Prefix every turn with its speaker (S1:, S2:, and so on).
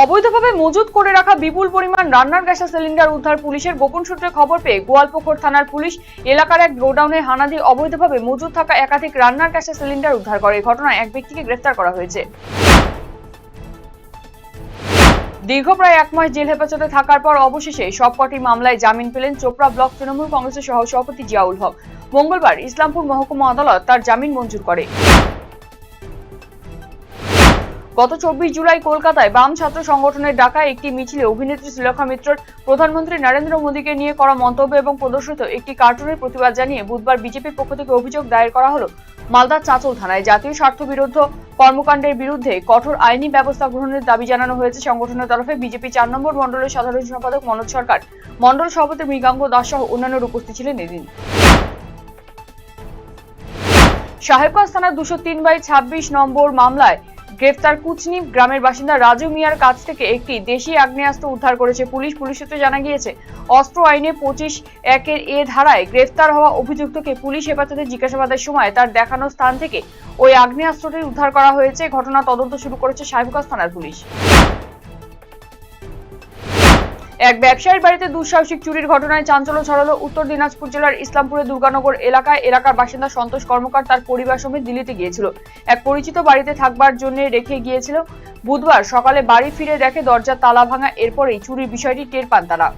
S1: অবৈধভাবে মজুত করে রাখা বিপুল পরিমাণ রান্নার গ্যাসের সিলিন্ডার উদ্ধার পুলিশের। গোপন সূত্রে খবর পেয়ে গোয়ালপুকুর থানার পুলিশ এলাকার এক গোডাউনে হানা দিয়ে অবৈধভাবে মজুত থাকা একাধিক রান্নার গ্যাসের সিলিন্ডার উদ্ধার করে। এই ঘটনায় এক ব্যক্তিকে গ্রেফতার করা হয়েছে। দীর্ঘ প্রায় 1 মাস জেল হেফাজতে থাকার পর অবশেষে সবকটি মামলায় জামিন পেলেন চোপড়া ব্লক তৃণমূল কংগ্রেসের সহসভাপতি জিয়াউল হক। মঙ্গলবার ইসলামপুর মহকুমা আদালত তার জামিন মঞ্জুর করে। গত 24 জুলাই কলকাতায় বাম ছাত্র সংগঠনের ডাকা একটি মিছিলে অভিনেত্রী শ্রীলেখা মিত্রর প্রধানমন্ত্রী নরেন্দ্র মোদীকে নিয়ে করা মন্তব্য এবং প্রদর্শিত একটি কার্টুনের প্রতিবাদ জানিয়ে বুধবার বিজেপির পক্ষ থেকে অভিযোগ দায়ের করা হলো মালদার চাঁচল থানায়। জাতীয় স্বার্থবিরোধী কর্মকাণ্ডের বিরুদ্ধে কঠোর আইনি ব্যবস্থা গ্রহণের দাবি জানানো হয়েছে সংগঠনের তরফে। বিজেপি 4 নম্বর মণ্ডলের সাধারণ সম্পাদক মনোজ সরকার, মণ্ডল সভাপতি মৃগাঙ্গ দাস সহ অন্যান্যরা উপস্থিত ছিলেন এদিন। সাহেবগঞ্জ থানার 203/26 নম্বর মামলায় গ্রেফতার কুচনি গ্রামের বাসিন্দা রাজু মিয়ার কাছ থেকে একটি দেশি আগ্নেয়াস্ত্র উদ্ধার করেছে পুলিশ। পুলিশ সূত্রে জানা গিয়েছে, অস্ত্র আইনে 25(1) এ ধারায় গ্রেফতার হওয়া অভিযুক্তকে পুলিশ হেফাজতে জিজ্ঞাসাবাদের সময় তার দেখানো স্থান থেকে ওই আগ্নেয়াস্ত্রটি উদ্ধার করা হয়েছে। ঘটনা তদন্ত শুরু করেছে সাহেবগঞ্জ থানার পুলিশ। এক ব্যবসায়ীর বাড়িতে দুঃসাহসিক চুরির ঘটনায় চাঞ্চল্য ছড়ালো উত্তর দিনাজপুর জেলার ইসলামপুরের দুর্গানগর এলাকার বাসিন্দা সন্তোষ কর্মকার তার পরিবার সমেত দিল্লিতে গিয়েছিল। এক পরিচিত বাড়িতে থাকবার জন্য রেখে গিয়েছিল। বুধবার সকালে বাড়ি ফিরে দেখে দরজার তালা ভাঙা। এরপরেই চুরির বিষয়টি টের পান তারা।